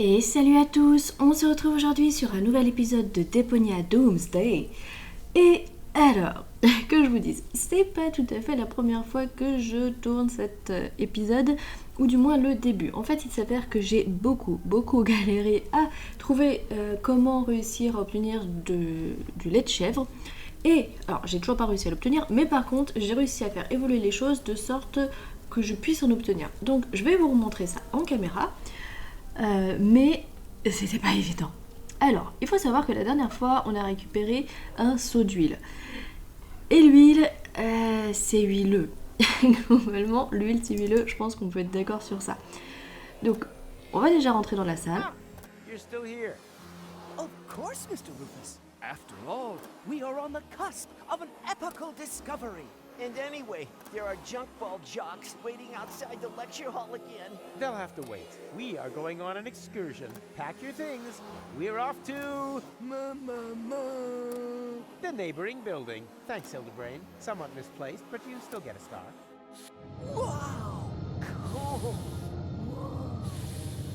Et salut à tous, on se retrouve aujourd'hui sur un nouvel épisode de Deponia Doomsday. Et alors, que je vous dise, c'est pas tout à fait la première fois que je tourne cet épisode, ou du moins le début. En fait, il s'avère que j'ai beaucoup galéré à trouver comment réussir à obtenir du lait de chèvre. Et, alors j'ai toujours pas réussi à l'obtenir, mais par contre, j'ai réussi à faire évoluer les choses de sorte que je puisse en obtenir. Donc, je vais vous remontrer ça en caméra. Mais c'était pas évident. Alors, il faut savoir que la dernière fois, on a récupéré un seau d'huile. Et l'huile, c'est huileux. Globalement, l'huile, c'est huileux. Je pense qu'on peut être d'accord sur ça. Donc, on va déjà rentrer dans la salle. You're still here. Of course, Mr. Rufus. After all, we are on the cusp of an epochal discovery. And anyway, there are junk ball jocks waiting outside the lecture hall again. They'll have to wait. We are going on an excursion. Pack your things. We're off to... the neighboring building. Thanks, Hildebrain. Somewhat misplaced, but you still get a star. Wow! Cool!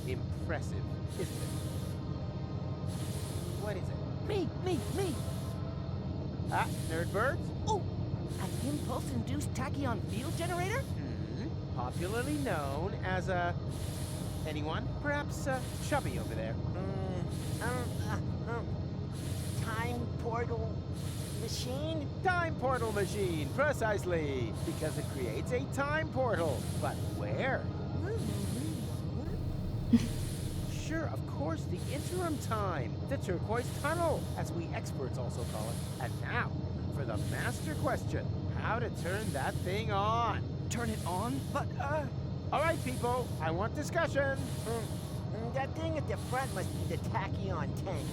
Impressive, isn't it? What is it? Me! Ah, nerdbirds? Oh! An impulse-induced tachyon field generator? Popularly known as a... anyone? Perhaps Chubby over there. Time portal machine? Time portal machine, precisely. Because it creates a time portal. But where? Sure, of course, the interim time. The turquoise tunnel, as we experts also call it. And now, for the master question, how to turn that thing on. Turn it on? But, All right, people, I want discussion. That thing at the front must be the tachyon tank.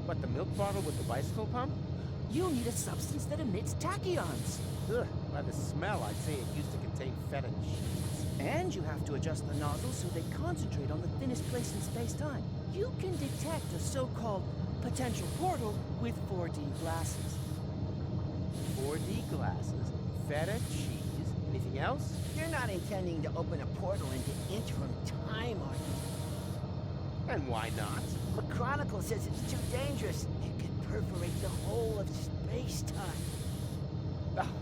What, the milk bottle with the bicycle pump? you need a substance that emits tachyons. Ugh, by the smell, I'd say it used to contain feta cheese. And you have to adjust the nozzles so they concentrate on the thinnest place in space-time. You can detect a so-called potential portal with 4D glasses. 4D glasses, feta cheese, anything else? You're not intending to open a portal into interim time, are you? And why not? The Chronicle says it's too dangerous. It could perforate the whole of space-time.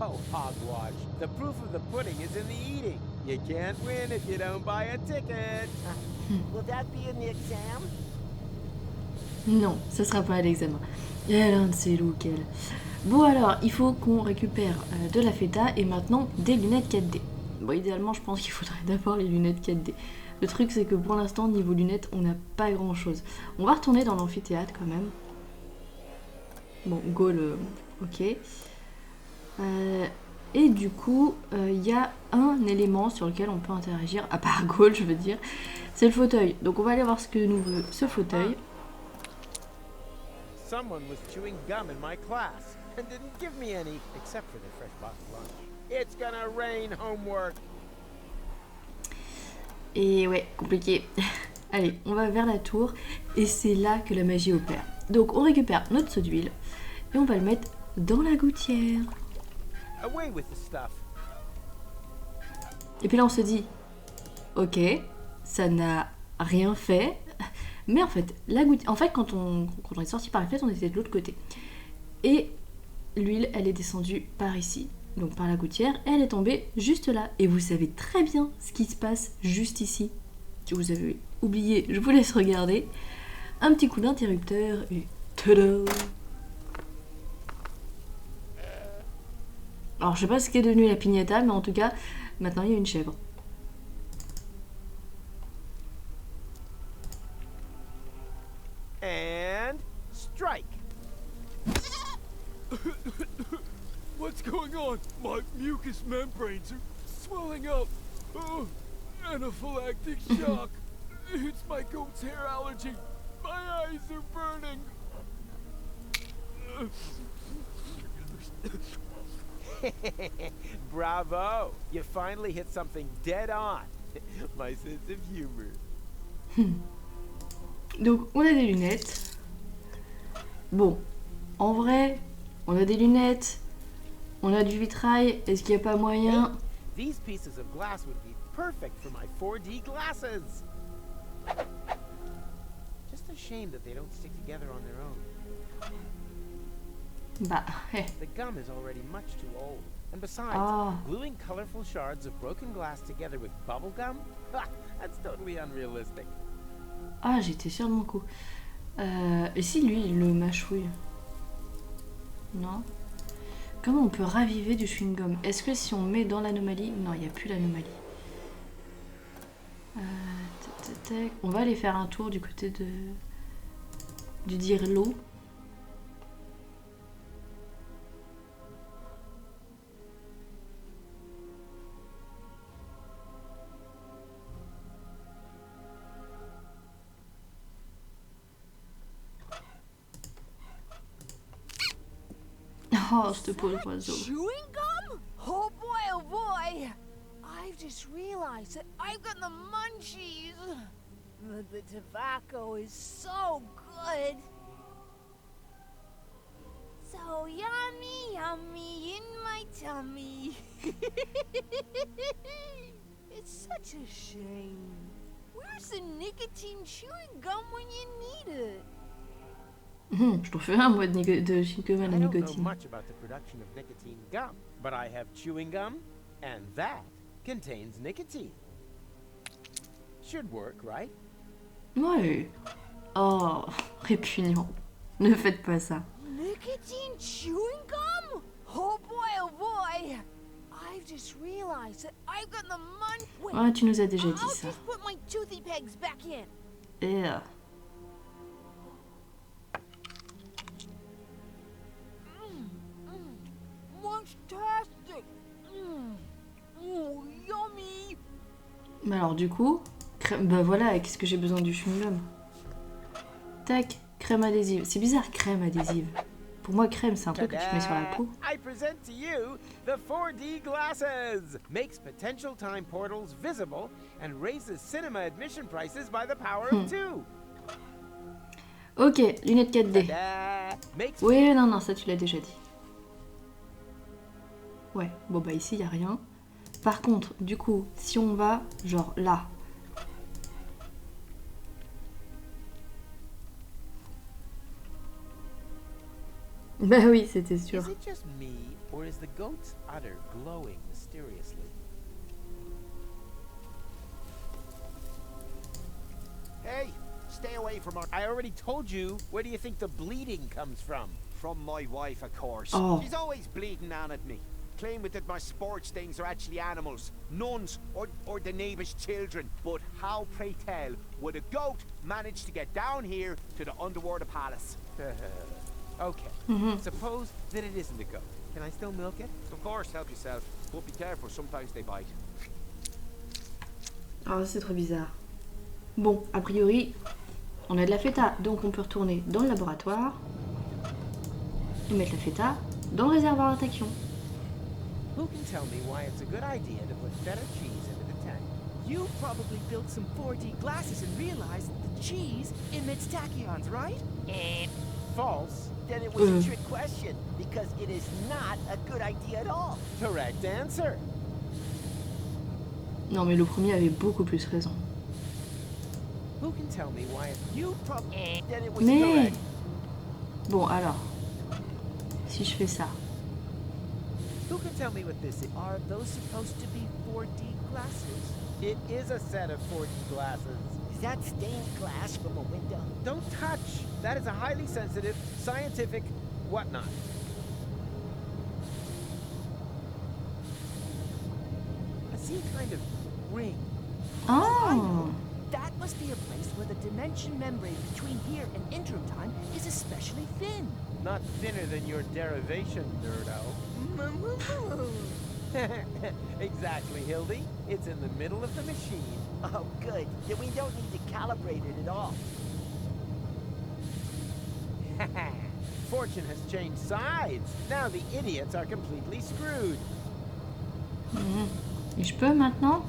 Oh, hogwash. The proof of the pudding is in the eating. You can't win if you don't buy a ticket. Will that be in the exam? Non, ce sera pas à l'examen. Elle a un de ces looks, elle. Bon alors, il faut qu'on récupère de la feta et maintenant des lunettes 4D. Bon, idéalement, je pense qu'il faudrait d'abord les lunettes 4D. Le truc, c'est que pour l'instant, niveau lunettes, on n'a pas grand-chose. On va retourner dans l'amphithéâtre quand même. Bon, goal, ok. Et du coup, il y a un élément sur lequel on peut interagir, à part goal, je veux dire, c'est le fauteuil. Donc on va aller voir ce que nous veut ce fauteuil. Someone was chewing gum in my class and didn't give me any, except for their fresh box lunch. It's gonna rain homework. Et ouais, compliqué. Allez, on va vers la tour et c'est là que la magie opère. Donc on récupère notre seau d'huile et on va le mettre dans la gouttière. Away with the stuff. Et puis là on se dit, ok, ça n'a rien fait. Mais en fait, la gouttière, en fait quand on est sorti par la fenêtre, on était de l'autre côté. Et l'huile, elle est descendue par ici. Donc par la gouttière, et elle est tombée juste là. Et vous savez très bien ce qui se passe juste ici. Si vous avez oublié, je vous laisse regarder. Un petit coup d'interrupteur et tada! Alors je sais pas ce qu'est devenu la piñata, mais en tout cas, maintenant il y a une chèvre. And strike. What's going on? My mucous membranes are swelling up. Oh, anaphylactic shock. It's my goat's hair allergy. My eyes are burning. Bravo! You finally hit something dead on. My sense of humor. Donc on a des lunettes. Bon, en vrai, on a des lunettes. On a du vitrail. Est-ce qu'il n'y a pas moyen? These pieces of glass would be perfect for my 4D glasses. a shame that they don't stick together on their own. Bah, The gum is already much too old. And besides, Oh. gluing colorful shards of broken glass together with bubble gum? Ha, that's totally unrealistic. Ah, j'étais sûre de mon coup. Et si lui, il le mâchouille? Non? Comment on peut raviver du chewing-gum? Est-ce que si on met dans l'anomalie... Non, il n'y a plus l'anomalie. On va aller faire un tour du côté de... du dire-l'eau. Oh, ce pauvre oiseau. Chewing gum? Oh boy, I've just realized that I've got the munchies. The tobacco is so good. So yummy, yummy in my tummy. It's such a shame. Where's the nicotine chewing gum when you need it? Je t'en fais un, moi, de chewing-gum à la I don't know nicotine. much about the production of nicotine gum, but I have chewing gum, and that contains nicotine. Should work, right? Ouais. Oh, répugnant. Ne faites pas ça. Nicotine chewing gum? Oh boy, I've just realized that I've got the Wait, Ah, tu nous as déjà dit I'll ça. just put my toothy pegs back in. Et... Fantastic. Oh, yummy. Bah alors du coup, bah voilà, qu'est-ce que j'ai besoin du chewing-gum? Tac, crème adhésive. C'est bizarre, crème adhésive. Pour moi, crème, c'est un truc que tu mets sur la peau. I present to you the 4D glasses. Makes potential time portals visible and raises cinema admission prices by the power of 2. Ok, lunettes 4D. Ta-da! Makes Oui, non, ça tu l'as déjà dit. Ouais, bon bah ici, il n'y a rien. Par contre, du coup, si on va, genre là. Bah oui, c'était sûr. Is it just me, or is the goat's udder glowing mysteriously? Hey, stay away from our... I already told you. Where do you think the bleeding comes from? From my wife, of course. Oh. She's always bleeding on at me, claiming that my sports things are actually animals, nuns, or the neighbour's children. But how, pray tell, would a goat manage to get down here to the underwater palace? Okay. Suppose that it isn't a goat. Can I still milk it? Of course, help yourself. But be careful, sometimes they bite. Oh, c'est trop bizarre. Bon, a priori, on a de la feta, donc on peut retourner dans le laboratoire et mettre la feta dans le réservoir à tachyon. Who can tell me why it's a good idea to put feta cheese into the tank? You probably built some 4D glasses and realized that the cheese emits tachyons, right? False. Then it was a trick question, because it is not a good idea at all. Correct answer. Non, mais le premier avait beaucoup plus raison. Who can tell me why it's... You probably... Then it was Mais... correct. Bon, alors. Si je fais ça. Who can tell me what this is? Are those supposed to be 4D glasses? It is a set of 4D glasses. Is that stained glass from a window? Don't touch. That is a highly sensitive, scientific whatnot. I see a kind of ring. Oh! That must be a place where the dimension membrane between here and interim time is especially thin. Not thinner than your derivation, nerdo. Exactly, Hildy. It's in the middle of the machine. Oh, good. Then we don't need to calibrate it at all. Fortune has changed sides. Now the idiots are completely screwed. Et je peux maintenant?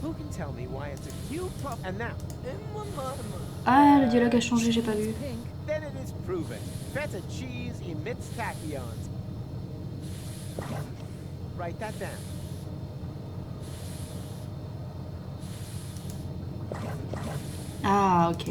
Who can tell me why it's a you prop? And now, Ah, le dialogue a changé, j'ai pas vu. then it is proven. Feta cheese emits tachyons. Write that down. Ah, ok.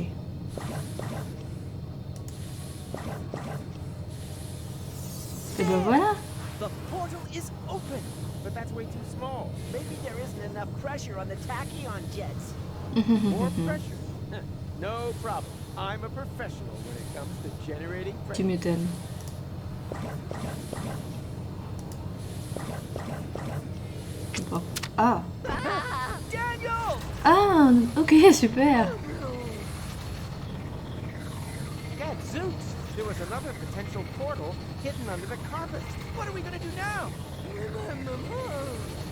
Et ben voilà. The portal is open, but that's way too small. Maybe there isn't enough pressure on the tachyon jets. More pressure? No problem. I'm a professional when it comes to generating Tu pressure. m'étonnes. Bon. Ah. Daniel! Ah, ok, super. Gadzooks! There was another potential portal hidden under the carpet. What are we gonna do now?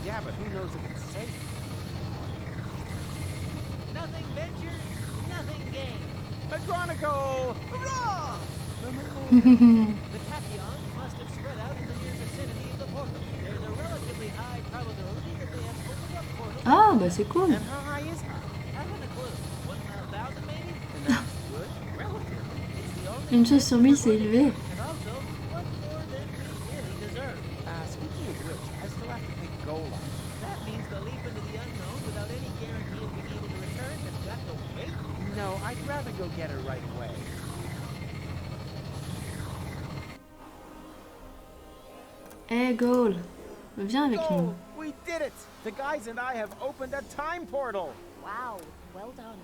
Yeah, but who knows if it's safe? Nothing ventured, nothing gained. McGonagall! Hurrah! The tachyons must have spread out in the near vicinity of the portal. There's a relatively high probability that they have opened up portals. Ah, bah c'est cool. And how high is high? Haven't a clue. 1,000 maybe? And that's good? Relative. It's the only Une chose sur 1000, c'est élevé. and also much more than we really deserve. Speaking of which, I still have to pick goal up. That means the leap into the unknown without any guarantee of being able to return has got to wait. No, I'd rather go get her right away. Hey, Goal. Viens avec nous. Goal! We did it! The guys and I have opened a time portal! Wow, well done.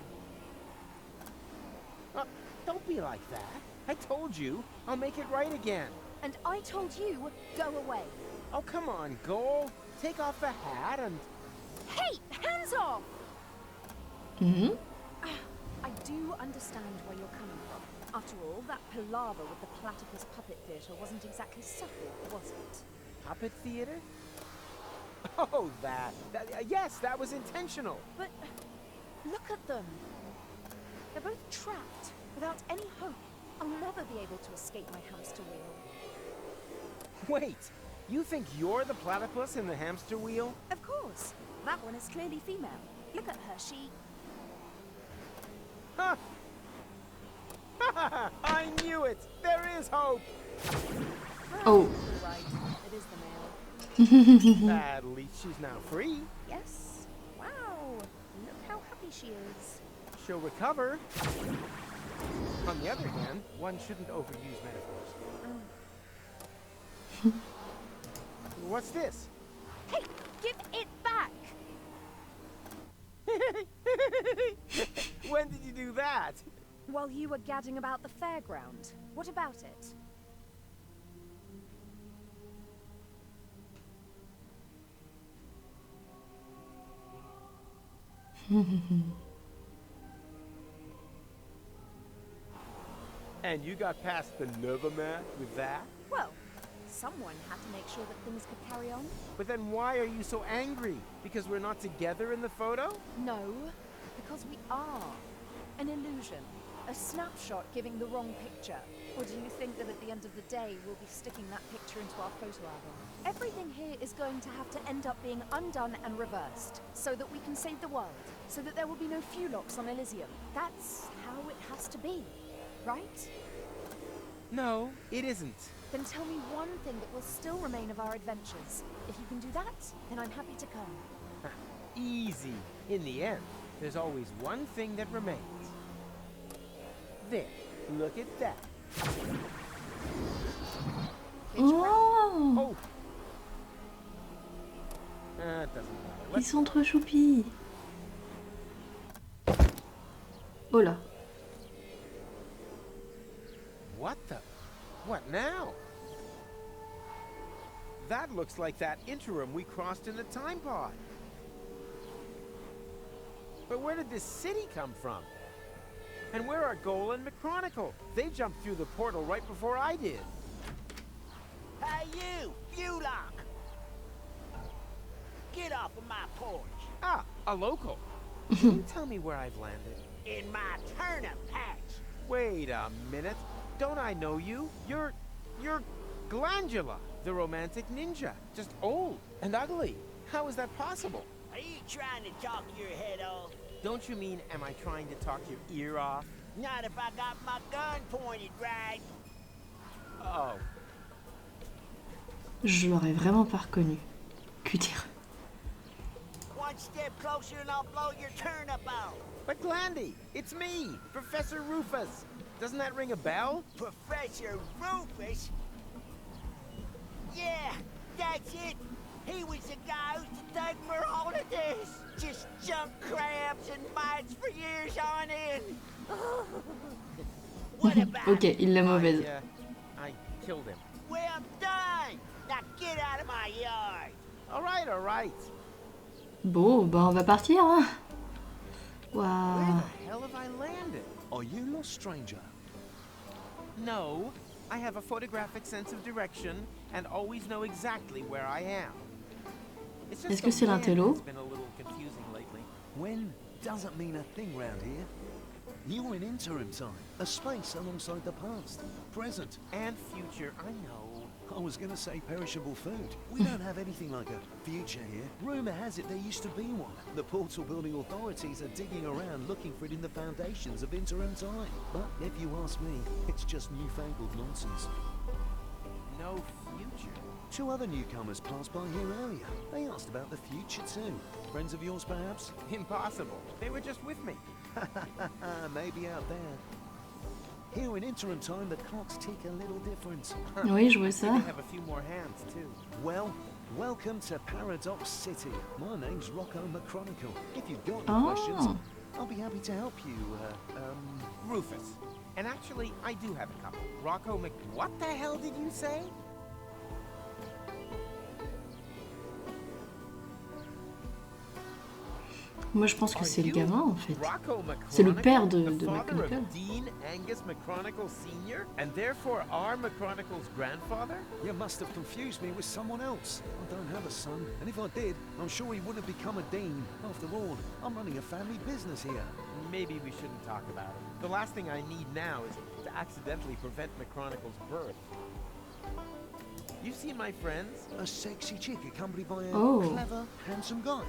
Don't be like that. I told you. I'll make it right again. And I told you, go away. Oh, come on, Goal. Take off the hat and... Hey, hands off! Mhm. I do understand where you're coming from. After all, that palaver with the platypus puppet theatre wasn't exactly subtle, was it? Puppet theater? Oh, that yes, that was intentional. But look at them. They're both trapped, without any hope. I'll never be able to escape my hamster wheel. Wait, you think you're the platypus in the hamster wheel? Of course. That one is clearly female. Look at her, she... Huh! I knew it! There is hope! Oh. You're right. It is the male. At least she's now free. Yes. Wow. Look how happy she is. She'll recover. On the other hand, one shouldn't overuse metaphors. What's this? Hey, give it back! When did you do that? While you were gadding about the fairground. What about it? And you got past the Nova man with that? Well, someone had to make sure that things could carry on. But then why are you so angry? Because we're not together in the photo? No, because we are. An illusion. A snapshot giving the wrong picture. Or do you think that at the end of the day we'll be sticking that picture into our photo album? Everything here is going to have to end up being undone and reversed, so that we can save the world, so that there will be no Fulocks on Elysium. That's how it has to be, right? No, it isn't. Then tell me one thing that will still remain of our adventures. If you can do that, then I'm happy to come. Easy. In the end, there's always one thing that remains. There, look at that. Oh, Oh! It doesn't matter. ils sont trop choupis. Oh là. What the? What now? That looks like that interim we crossed in the time pod. But where did this city come from? And where are Goal and McChronicle? They jumped through the portal right before I did. Hey you, Fulock! Get off of my porch. Ah, a local. Can you tell me where I've landed? In my turnip patch. Wait a minute. Don't I know you? You're Glandula, the romantic ninja. Just old and ugly. How is that possible? Are you trying to talk your head off? Don't you mean, am I trying to talk your ear off? Not if I got my gun pointed right. Oh. Je l'aurais vraiment pas reconnu. Que dire? Why One step closer and I'll blow your turnip out. But Glandy, it's me, Professor Rufus. Doesn't that ring a bell? Professor Rufus? Yeah, that's it. He was the guy who's the thugger all of this. Just junk crabs and mites for years on end. What about Ok, il l'a mauvaise. I killed him. Well done. Now get out of my yard. All right. Bon, bah on va partir, hein. Where Waouh. the hell have I landed? Are you lost, stranger? No, I have a photographic sense of direction and always know exactly where I am. It's just Est-ce que the c'est wind l'intello? that's been a little confusing lately. When doesn't mean a thing round here. You're in interim time, a space alongside the past, present. And future, I know. I was gonna say perishable food. We don't have anything like a future here. Rumor has it there used to be one. The portal building authorities are digging around looking for it in the foundations of interim time. But if you ask me, it's just newfangled nonsense. No future. 2 other newcomers passed by here earlier. They asked about the future too. Friends of yours, perhaps? Impossible. They were just with me. Maybe out there. Here in interim time, the clocks tick a little different. Oui, je vois ça. They have a few more hands, too. Well, welcome to Paradox City. My name's Rocco McChronicle. If you've got any Oh. questions, I'll be happy to help you. Rufus. And actually, I do have a couple. Rocco Mc... What the hell did you say? Moi, je pense que c'est le gamin, en fait. Rocco C'est le père de the father McChronicle. of Dean Angus McChronicle Sr. and therefore our McChronicle's grandfather? You must have confused me with someone else. I don't have a son, and if I did, I'm sure he wouldn't have become a dean. After all, I'm running a family business here. Maybe we shouldn't talk about it. The last thing I need now is to accidentally prevent McChronicle's birth. You seen my friends? A sexy chick accompanied by a Oh. clever, handsome guy.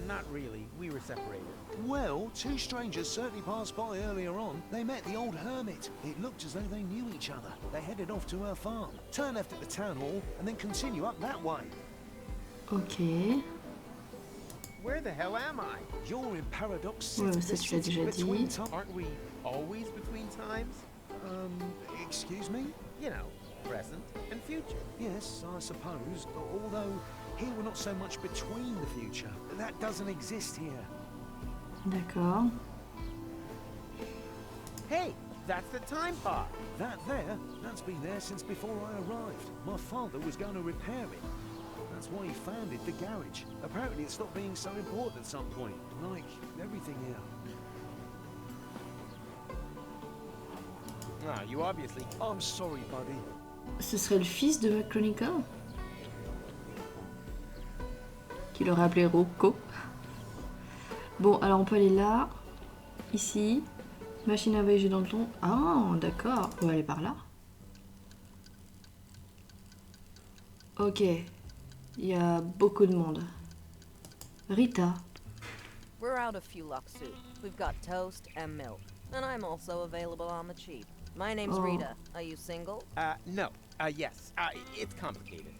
Not really. We were separated. Well, 2 strangers certainly passed by earlier on. They met the old hermit. It looked as though they knew each other. They headed off to her farm, turn left at the town hall, and then continue up that way. Ok. Where the hell am I? You're in Paradox City. Ouais, the ça, tu l'as city déjà between dit. Aren't we always between times? Excuse me? You know, present and future. Yes, I suppose. Although, here we're not so much between the future. That doesn't exist here. D'accord. Hey, that's the time pod. That there, that's been there since before I arrived. My father was going to repair it. That's why he founded the garage. Apparently it stopped being so important at some point. Like everything here. Ah, you obviously... I'm sorry, buddy. Ce serait le fils de McChronicle qui l'aurait appelé Rocco. Bon, alors on peut aller là, ici, machine à voyager dans le temps. Ah, d'accord, on va aller par là. Ok, il y a beaucoup de monde. Rita. We're out of Fulux soup. We've got toast and milk. And I'm also available on the cheap. My name's Oh. Rita. Are you single? No. Yes. It's complicated.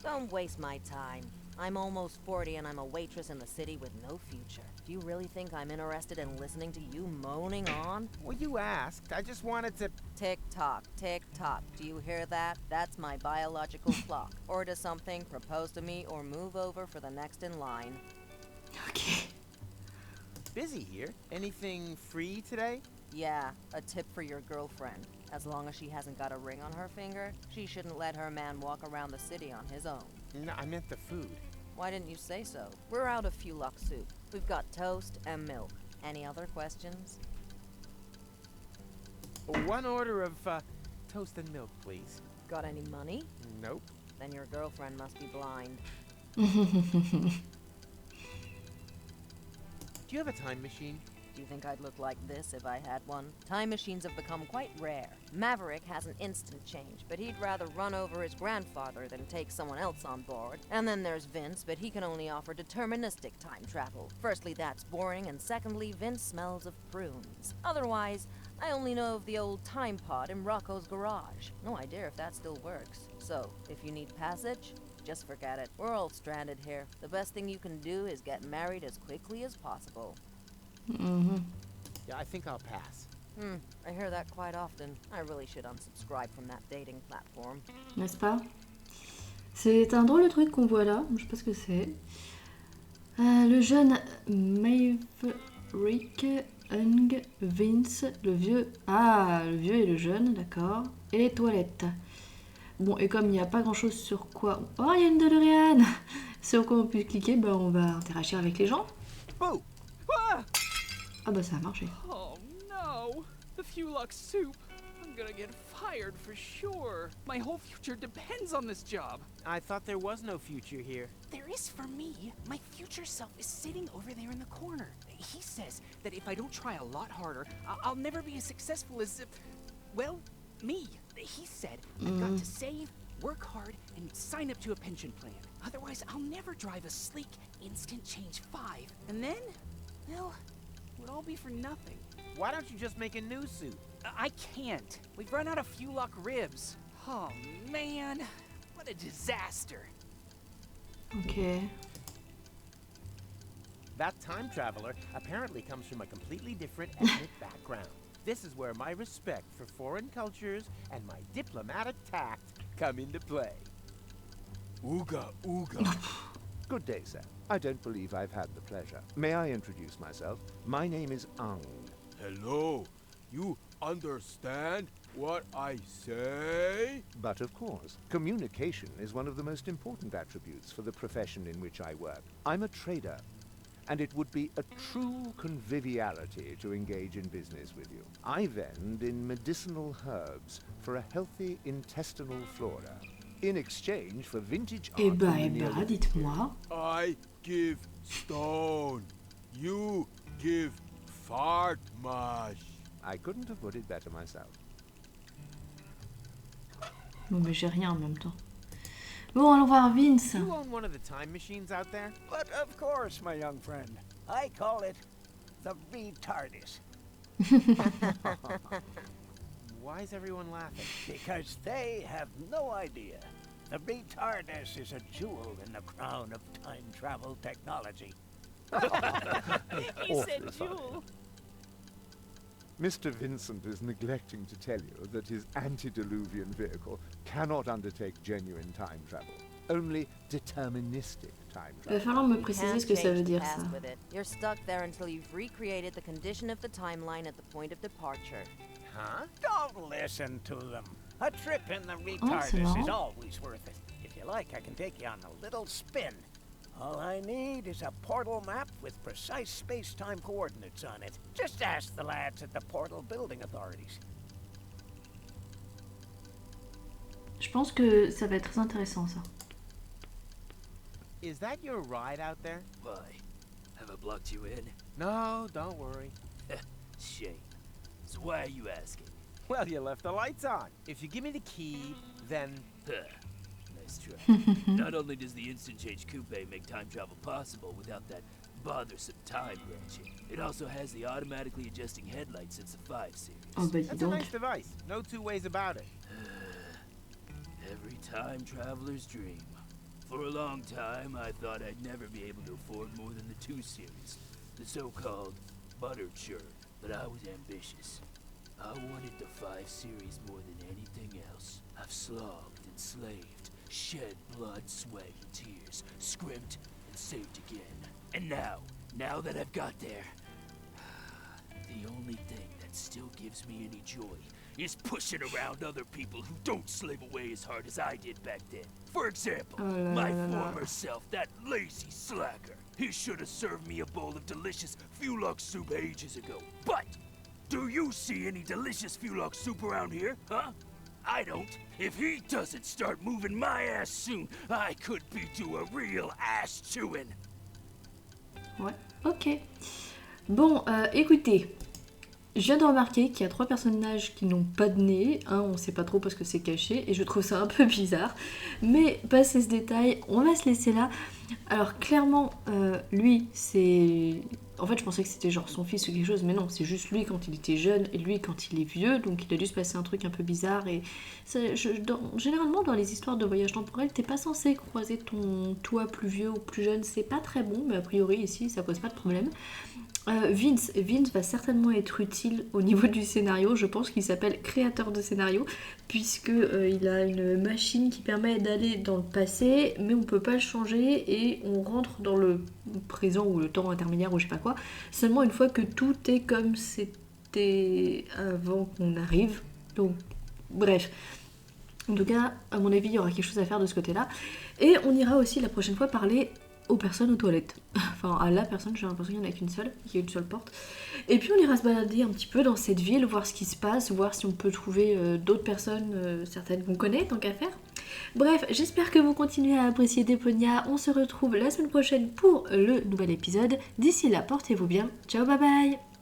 Don't waste my time. I'm almost 40 and I'm a waitress in the city with no future. Do you really think I'm interested in listening to you moaning on? Well, you asked. I just wanted to... Tick tock, tick tock. Do you hear that? That's my biological clock. Order something, propose to me, or move over for the next in line. Ok. Busy here. Anything free today? Yeah, a tip for your girlfriend. As long as she hasn't got a ring on her finger, she shouldn't let her man walk around the city on his own. No, I meant the food. Why didn't you say so? We're out of Fulux soup. We've got toast and milk. Any other questions? One order of toast and milk, please. Got any money? Nope. Then your girlfriend must be blind. Do you have a time machine? Do you think I'd look like this if I had one? Time machines have become quite rare. Maverick has an instant change, but he'd rather run over his grandfather than take someone else on board. And then there's Vince, but he can only offer deterministic time travel. Firstly, that's boring, and secondly, Vince smells of prunes. Otherwise, I only know of the old time pod in Rocco's garage. No idea if that still works. So, if you need passage, just forget it. We're all stranded here. The best thing you can do is get married as quickly as possible. Yeah, I think I'll pass. I hear that quite often. I really should unsubscribe from that dating platform. N'est-ce pas? C'est un drôle de truc qu'on voit là, je sais pas ce que c'est. Le jeune Maverick, Hung, Vince, le vieux... Ah, le vieux et le jeune, d'accord. Et les toilettes. Bon, et comme il n'y a pas grand-chose sur quoi... Oh, il y a une DeLorean. Sur quoi on peut cliquer, bah on va interagir avec les gens. Oh! Ah! Ah bah ça a marché. Oh no! The Fulux soup! I'm gonna get fired for sure. My whole future depends on this job. I thought there was no future here. There is for me. My future self is sitting over there in the corner. He says that if I don't try a lot harder, I'll never be as successful as, well, me. He said I've got to save, work hard, and sign up to a pension plan. Otherwise, I'll never drive a sleek, instant change 5. And then, well, it would all be for nothing. Why don't you just make a new suit? I can't. We've run out of Fulux ribs. Oh, man. What a disaster. Ok. That time traveler apparently comes from a completely different ethnic background. This is where my respect for foreign cultures and my diplomatic tact come into play. Ooga, ooga. Good day, sir. I don't believe I've had the pleasure. May I introduce myself? My name is Ang. Hello. You understand what I say? But of course, communication is one of the most important attributes for the profession in which I work. I'm a trader, and it would be a true conviviality to engage in business with you. I vend in medicinal herbs for a healthy intestinal flora, in exchange for vintage art. Eh bah, dites-moi. I give stone. You give fart mash. I couldn't have put it better myself. Bon, mais j'ai rien en même temps. Bon, allons voir Vince. You own one of the time machines out there? But of course, my young friend. I call it the retardis. Why is everyone laughing? Because they have no idea. The retardis is a jewel in the crown of time travel technology. He said jewel. Mr. Vincent is neglecting to tell you that his antediluvian vehicle cannot undertake genuine time travel. Only deterministic time Il va travel. falloir me You préciser can't ce que ça change veut the dire past ça. with it. You're stuck there until you've recreated the condition of the timeline at the point of departure. Huh? Don't listen to them. A trip in the c'est retardis is marrant. always worth it. If you like, I can take you on a little spin. All I need is a portal map with precise space-time coordinates on it. Just ask the lads at the portal building authorities. Je pense que ça va être très intéressant ça. Is that your ride out there? Why? Have I blocked you in? No, don't worry. Shame. So why are you asking? Well, you left the lights on. If you give me the key, then... Nice try. Not only does the instant change coupe make time travel possible without that bothersome time branching, it also has the automatically adjusting headlights since the 5 series. Oh bah dis That's a donc. nice device. No two ways about it. Every time traveler's dream. For a long time, I thought I'd never be able to afford more than the 2 series, the so-called butter churn, but I was ambitious. I wanted the 5 series more than anything else. I've slogged and slaved, shed blood, sweat, and tears, scrimped and saved again. And now that I've got there, the only thing that still gives me any joy is pushing around other people who don't slave away as hard as I did back then. For example, my former self, that lazy slacker. He should have served me a bowl of delicious Fulux soup ages ago. But do you see any delicious Fulux soup around here, huh? I don't. If he doesn't start moving my ass soon, I could be due a real ass chewing. Ouais, ok. Bon, écoutez. Je viens de remarquer qu'il y a 3 personnages qui n'ont pas de nez. On sait pas trop parce que c'est caché et je trouve ça un peu bizarre. Mais passé ce détail, on va se laisser là. Alors clairement, lui, c'est En fait, je pensais que c'était genre son fils ou quelque chose, mais non, c'est juste lui quand il était jeune et lui quand il est vieux, donc il a dû se passer un truc un peu bizarre. Et généralement, dans les histoires de voyage temporel, t'es pas censé croiser ton toi plus vieux ou plus jeune, c'est pas très bon, mais a priori ici ça pose pas de problème. Vince va certainement être utile au niveau du scénario, je pense qu'il s'appelle créateur de scénario, puisque il a une machine qui permet d'aller dans le passé, mais on peut pas le changer et on rentre dans le présent ou le temps intermédiaire ou je sais pas quoi, seulement une fois que tout est comme c'était avant qu'on arrive. Donc bref. En tout cas, à mon avis, il y aura quelque chose à faire de ce côté-là. Et on ira aussi la prochaine fois parler aux personnes aux toilettes. Enfin, à la personne, j'ai l'impression qu'il n'y en a qu'une seule, qu'il y a une seule porte. Et puis on ira se balader un petit peu dans cette ville, voir ce qui se passe, voir si on peut trouver d'autres personnes, certaines qu'on connaît, tant qu'à faire. Bref, j'espère que vous continuez à apprécier Deponia. On se retrouve la semaine prochaine pour le nouvel épisode. D'ici là, portez-vous bien. Ciao, bye bye!